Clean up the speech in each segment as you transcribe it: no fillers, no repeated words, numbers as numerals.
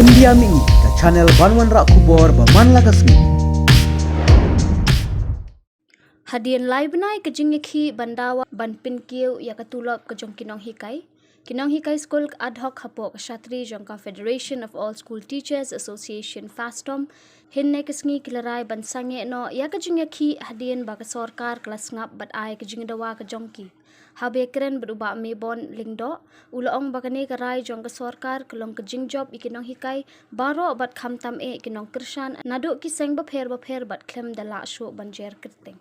India Mi ke channel Banwan Rak Kubor Baman Lagasmi. Hadian lai benai ke jingikhi bandawa ban pinkiu ya katulop ke jong kinong hikai. Kinong hikai school ad hoc hapok Shatri jongka Federation of All School Teachers Association FASTOM hinne kesngi kilarai ban sange no ya ke jingikhi hadian ba ke sorkar kelas ngap bat ai ke jingdawa ke jongki. Habe keren berubah mebon lingdo ulaong bakane karai jong ke sorkar kelong ke jingjob ikinong hikai baro bat khamtam e kinong kershan naduk kiseng bapher bat klem dala shu banjer kerting.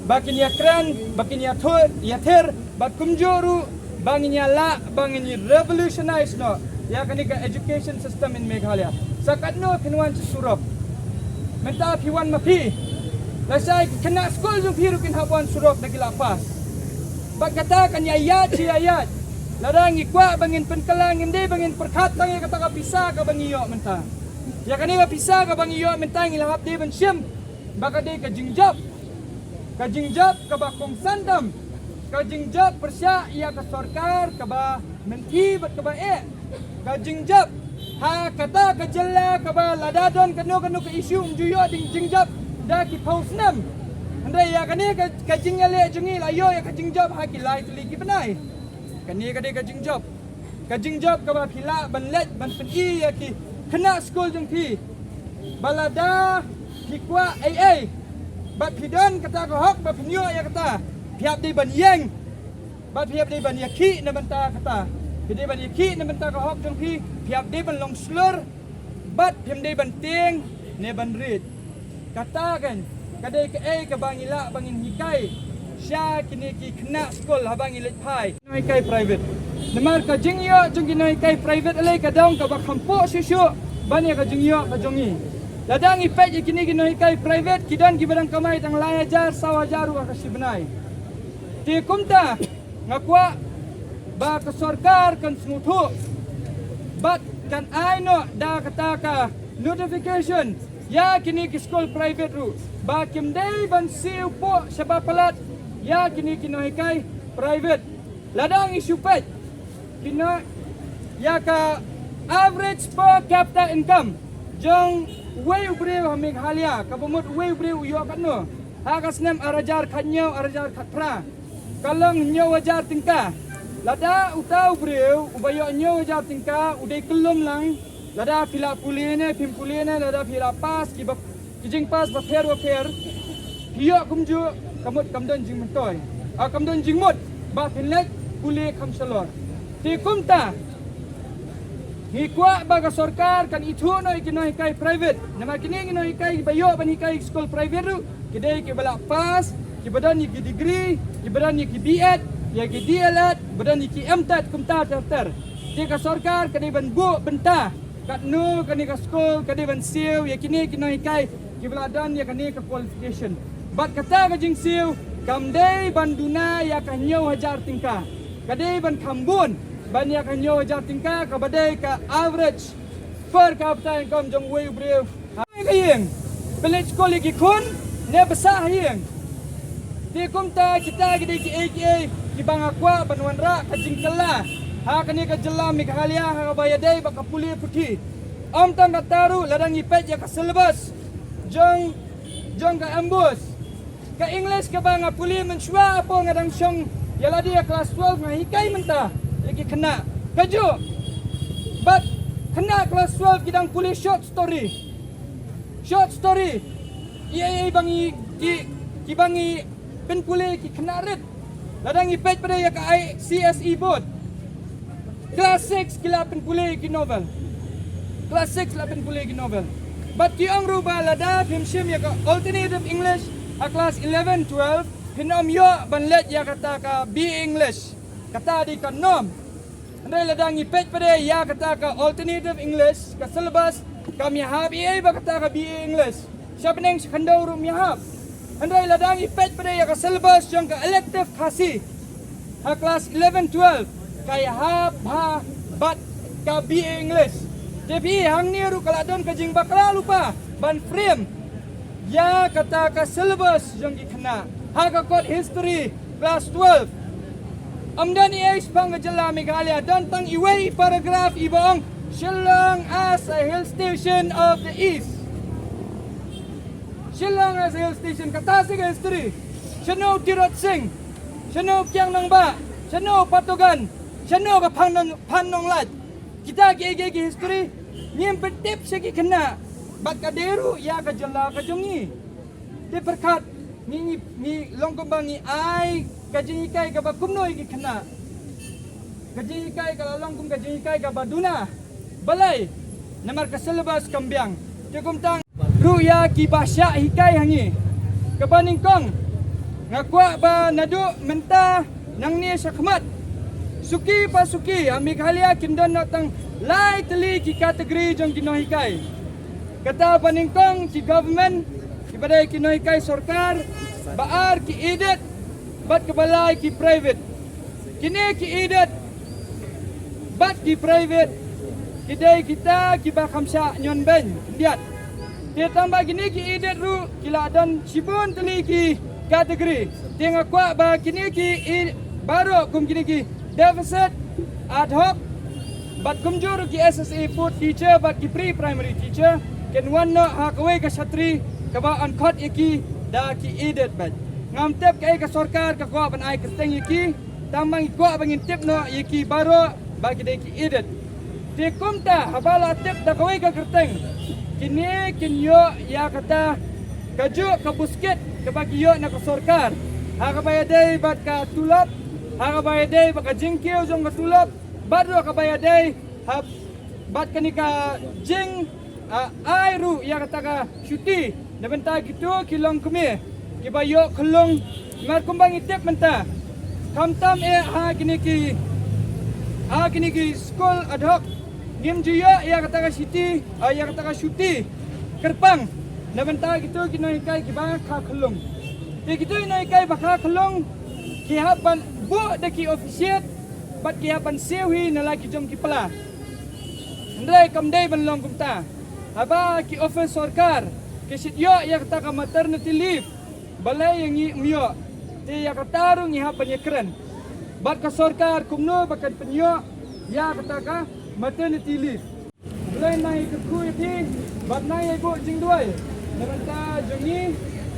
Bakin ya keren, bakin ya thur, ya ther, bak kumjoru, bangin ya la, bangin ya revolutionize no. Ya kani ka education system in Meghalaya. Sakat no kinwan susurop. Menta piwan mapi. Lasai kena school jung piru kin hawan surop na kilapas. Bak kata kan ya ayat. Larang ikwa bangin penkalang inde bangin perkatang ya kata ka pisa ka bangiyo menta. Ya kani ka pisa ka bangiyo menta ngilahap de ban syem. Baka de ka jingjab. Kajingjab kaba kong sandam, kajingjab persya ia ke sorkar kaba menti bat kaba kajingjab ha kata kejela kaba ladadon kanu ke isu umjuyo ding jingjab da ki pausnam andai ya kani kajingale jungi layo ya kajingjab ha ki lai tuli ki benai kani kade kajingjab kaba phila banlet ban peni ya ki kena school jung pi balada hikwa ai bat pidan kata ko hok bat penyo ya kata piap di ban yeng bat piap di ban yaki na banta kata di ban yaki na banta ko hok jong pi piap di ban long slur bat piam di ban ting ne ban rit kata kan kadai ke ke bangila bangin hikai sya kini ki kena school habang ilit pai noi kai private namar ka jingyo jong kinoi kai private alai ka dong ka bak hampo susu ban ya ka jingyo ka jongi Ladang ipet kini kinoi kai private kidan kibarang kamay tang layajar sawajaru akasi benai. Ti kumta ngakwa ba ka sorkar kan smutu. Bat kan aino da kataka notification ya kini ki school private ru. Ba kimdei ban siu po sabapalat ya kini kinoi kai private. Ladang isupet kina ya ka average per capita income jong way ubreu ha Meghalaya kabumut way ubreu yo kanno ha kasnem arajar khanyo arajar khatra kalang nyo wajar tingka lada utau ubreu ubayo nyo wajar tingka udai kelum lang lada phila puline phim puline lada phila pas ki jing pas ba pher hiyo kumju kamut kamdon jing mentoy kamdon jing mut ba phinlek puli kamsalor ti kumta Hikwa baga sorkar kan itu no ikinoi kai private. Nama kini nginoi kai bayo bani kai school private ru. Kidai ke balak pas, ki badan ni ki degree, ki badan ni ki BEd, ya ki DLEd, badan ni ki MTEd kumta ter. Ti ka sorkar kadai ban bu benta. Kat nu kani ka school kadai ban siu ya kini kinoi kai ki baladan ya kani ka qualification. Bat kata ka jing siu kamdai banduna ya ka nyau hajar tingka. Kadai ban kambun banyak kanyo jatingka ka badai ka average per capita income jong way breu hayeng village school ki kun ne besar hayeng ti kumta kita gede ki aka ki bangakwa banwan ra ka jingkala ha kani ka jela Meghalaya ha ka bayadai ba ka puli puti om tang kataru ladang ipet ya ka syllabus jong ka ambus ka english ka banga puli mensua apa ngadang syong yala dia kelas 12 ngahikai menta lagi kena kaju but kena kelas 12 kidang puli short story iya bangi ki bangi pen puli ki kena red ladang ipet pada ya ka CSE board kelas 6 kila pen puli ki novel kelas 6 la pen puli ki novel but ki ang ruba lada phimshim ya ka alternative english a class 11 12 hinom yo banlet ya kata ka B English kata di kanom andai ladang ipet pada ya kata ka alternative english ka syllabus kami hab ba kata ka BA english siapa neng sekandau rum ya hab andai ladang ipet pada ya ka syllabus yang ka elective kasi ha kelas 11 12 kaya hab ha bat ka BA english tapi hang ni ru kaladon ka jing bakla lupa ban frame ya kata ka syllabus yang dikena ha ka code history kelas 12 amdani es pang jela Meghalaya dan tang iwei paragraf ibong Shillong as a hill station of the east. Shillong as a hill station. Kata sih history. Shano Tirot Singh. Shano Kiang Nong Ba. Shano Patogan. Shano ka Panong Lat. Kita ki history. Nyem petip segi kena. Bak kaderu ya ka jala ka jongi. Di perkat ni longkong ni ai kajing ikai ka bakumno iki kena. Kajing ikai ka longkong kajing ikai ka baduna. Balai namar ka syllabus kambiang. Cukum tang ruya ki basya hikai hangi. Kabaning kong ngakwa ba nadu menta nang ni sakmat. Suki pa suki Meghalaya kindon tang lai teli ki kategori jong kinohikai. Kata paningkong ki government ki badai kinohikai sorkar baar ki edit bat kebalai ki private. Kini ki edit bat ki private. Kidai kita ki ba khamsa nyon ben lihat. Dia tambah gini ki edit ru kila dan sibun teli ki kategori. Dia ngakwa ba kini ki baru kum kini ki deficit ad hoc bat kumjur ki SSA food teacher bat ki pre-primary teacher ken wanno hakwe ka satri ka ba on khot iki da ki edit bat ngam tep ka ka sarkar ka ko ban ai kesteng iki tamang ko bangin tip no iki baro ba ki de ki edit te kumta habala tip da kwe ka kerteng kini kinyo ya kata kaju ka busket ka ba kiyo na ka sarkar ha ka bayade bat ka tulap ha kabayade baka jingkiw jong katulap badro kabayade ha bat kanika jing airu ya kataka syuti nabenta gitu kilong kumi kibayo kelong mar kumbang itip menta kamtam ha kini ki school ad hoc ngim juyo ya kataka syuti ya kataka syuti kerpang nabenta gitu kinoikai kibang ka kelong te gitu inoikai baka kelong kihapan bu daki ofisiat bat kihapan sewi na lagi jom ki pala ndai kamdai banlong kumta haba ki office sarkar ki sityo ya kata ka maternity leave balai yang ngyo te ya katarung ihapan ya keren bat ka sarkar kumno bakan penyo ya kata ka maternity leave balai nai ke ku iti bat nai ibu jing duai nabanta jongi